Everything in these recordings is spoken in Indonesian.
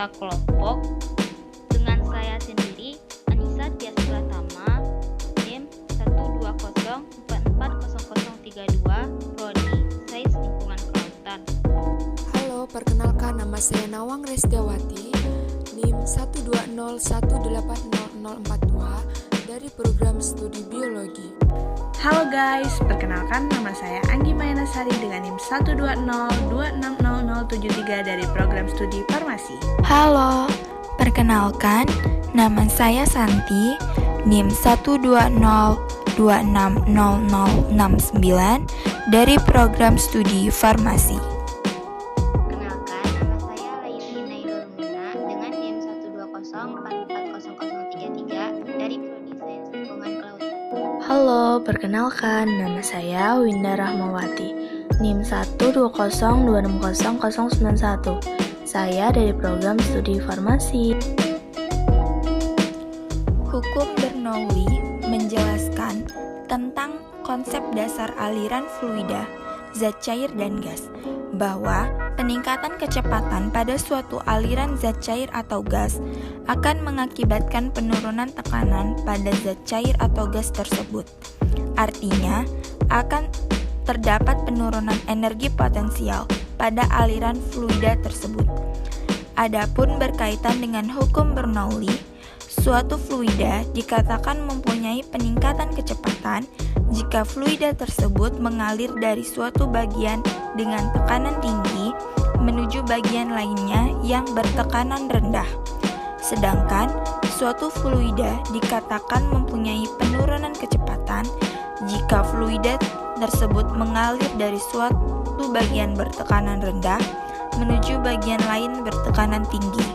dua kelompok dengan saya sendiri, Anissa Tias Pratama, NIM 120440032, Prodi Sains Lingkungan Kelautan. Halo, perkenalkan nama saya Nawang Restiawati, NIM 120180042 dari program studi biologi. Halo guys, perkenalkan nama saya Anggi Mayanasari dengan NIM 120260073 dari program studi farmasi. Halo, perkenalkan nama saya Santi, NIM 120260069 dari program studi farmasi. Perkenalkan, nama saya Laili Nailul Muna dengan NIM 120440033 dari Prodi Sains Lingkungan Kelautan. Halo, perkenalkan nama saya Winda Rahmawati, NIM 120260091. Saya dari program studi farmasi. Hukum Bernoulli menjelaskan tentang konsep dasar aliran fluida, zat cair dan gas, bahwa peningkatan kecepatan pada suatu aliran zat cair atau gas akan mengakibatkan penurunan tekanan pada zat cair atau gas tersebut. Artinya, akan terdapat penurunan energi potensial pada aliran fluida tersebut. Adapun berkaitan dengan hukum Bernoulli, suatu fluida dikatakan mempunyai peningkatan kecepatan jika fluida tersebut mengalir dari suatu bagian dengan tekanan tinggi menuju bagian lainnya yang bertekanan rendah. Sedangkan suatu fluida dikatakan mempunyai penurunan kecepatan jika fluida tersebut mengalir dari suatu bagian bertekanan rendah menuju bagian lain bertekanan tinggi.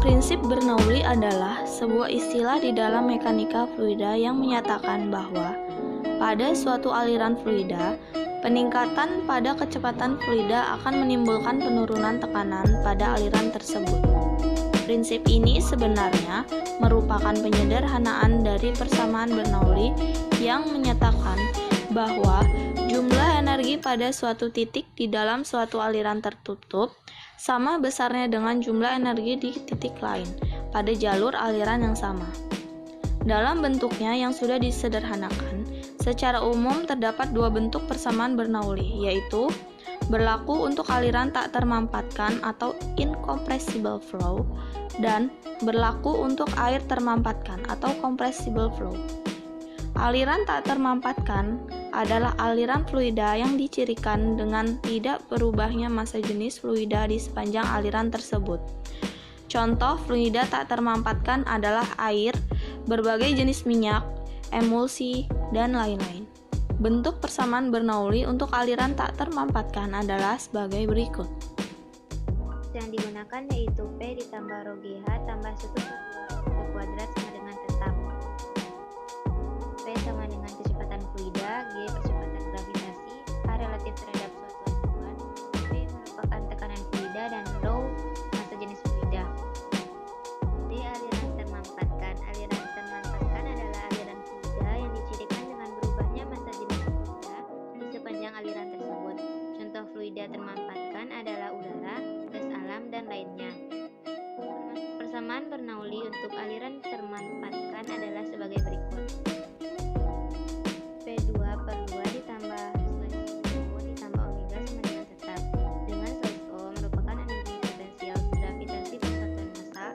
Prinsip Bernoulli adalah sebuah istilah di dalam mekanika fluida yang menyatakan bahwa pada suatu aliran fluida, peningkatan pada kecepatan fluida akan menimbulkan penurunan tekanan pada aliran tersebut. Prinsip ini sebenarnya merupakan penyederhanaan dari persamaan Bernoulli yang menyatakan bahwa jumlah energi pada suatu titik di dalam suatu aliran tertutup sama besarnya dengan jumlah energi di titik lain pada jalur aliran yang sama. Dalam bentuknya yang sudah disederhanakan, secara umum terdapat dua bentuk persamaan Bernoulli, yaitu berlaku untuk aliran tak termampatkan atau incompressible flow dan berlaku untuk air termampatkan atau compressible flow. Aliran tak termampatkan adalah aliran fluida yang dicirikan dengan tidak berubahnya massa jenis fluida di sepanjang aliran tersebut. Contoh fluida tak termampatkan adalah air, berbagai jenis minyak, emulsi, dan lain-lain. Bentuk persamaan Bernoulli untuk aliran tak termampatkan adalah sebagai berikut. Yang digunakan yaitu P ditambah rho GH tambah 1 kuadrat sama dengan tetap. P sama dengan kecepatan fluida, G percepatan gravitasi, H relatif terhadap suatu acuan, P merupakan tekanan fluida, dan rho massa jenis fluida. D aliran termampatkan. Aliran termampatkan adalah aliran fluida yang dicirikan dengan berubahnya massa jenis fluida di sepanjang aliran tersebut. Contoh fluida termampatkan adalah udara, gas alam, dan lainnya. Persamaan Bernoulli untuk aliran termampatkan adalah sebagai berikut. P2 per 2 ditambah O ditambah omega sama dengan tetap, dengan O merupakan energi potensial gravitasi per satuan massa.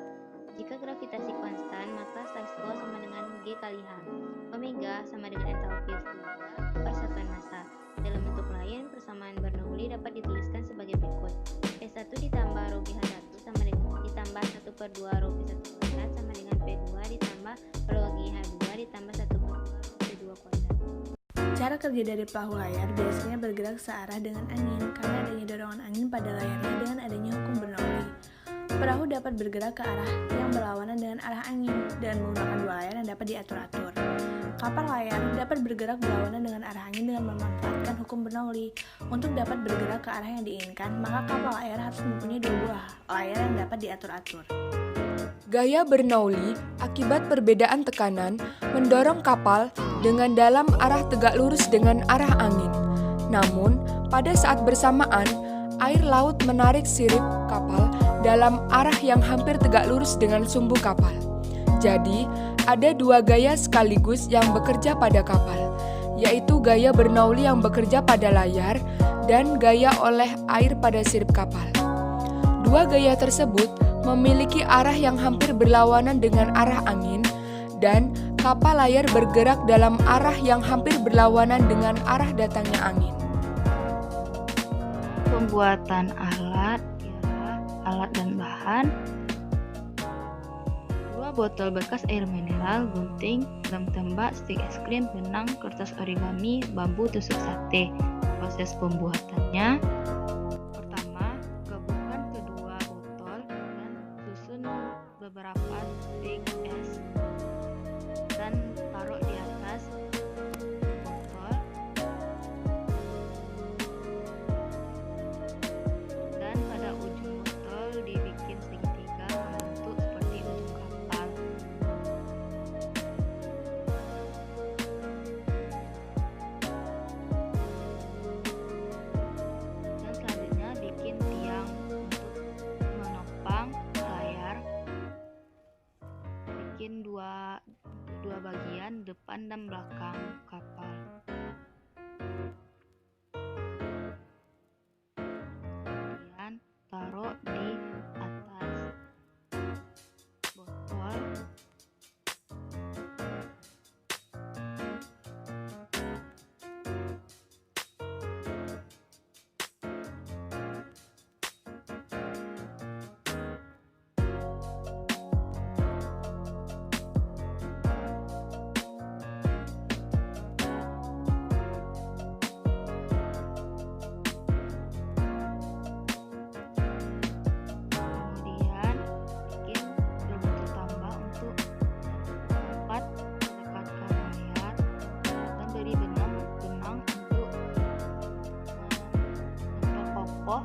Jika gravitasi konstan, maka O sama dengan G kali H. Omega sama dengan entalpi fluida per satuan massa. Dalam bentuk lain, persamaan Bernoulli dapat dituliskan sebagai berikut. P1 ditambah rho GH1 sama dengan ditambah 1 per 2 rho P1 kuadrat sama dengan P2 ditambah rho GH2 ditambah 1 per 2 rho P2 kuadrat. Cara kerja dari perahu layar biasanya bergerak searah dengan angin karena adanya dorongan angin pada layarnya dengan adanya hukum Bernoulli. Perahu dapat bergerak ke arah yang berlawanan dengan arah angin dan menggunakan dua layar yang dapat diatur-atur. Kapal layar dapat bergerak berlawanan dengan arah angin dengan memanfaatkan hukum Bernoulli. Untuk dapat bergerak ke arah yang diinginkan, maka kapal layar harus mempunyai dua buah layar yang dapat diatur-atur. Gaya Bernoulli akibat perbedaan tekanan mendorong kapal dengan dalam arah tegak lurus dengan arah angin. Namun, pada saat bersamaan, air laut menarik sirip kapal dalam arah yang hampir tegak lurus dengan sumbu kapal. Jadi, ada dua gaya sekaligus yang bekerja pada kapal, yaitu gaya Bernoulli yang bekerja pada layar dan gaya oleh air pada sirip kapal. Dua gaya tersebut memiliki arah yang hampir berlawanan dengan arah angin, dan kapal layar bergerak dalam arah yang hampir berlawanan dengan arah datangnya angin. Pembuatan alat ialah alat dan bahan: 2 botol bekas air mineral, gunting, lem tembak, stik es krim, benang, kertas origami, bambu tusuk sate. Proses pembuatannya: pertama, gabungkan kedua botol dan susun beberapa stik es dan taruh di atas botol, dan pada ujung botol dibikin segitiga membentuk seperti ujung kapal. Dan selanjutnya bikin tiang untuk menopang layar. Bikin dua bagian, depan dan belakang kapal. Kemudian taruh di atas botol. Kemudian bikin berbentuk tambah untuk tempat mendekatkan layar, dan beri benang untuk memperkokoh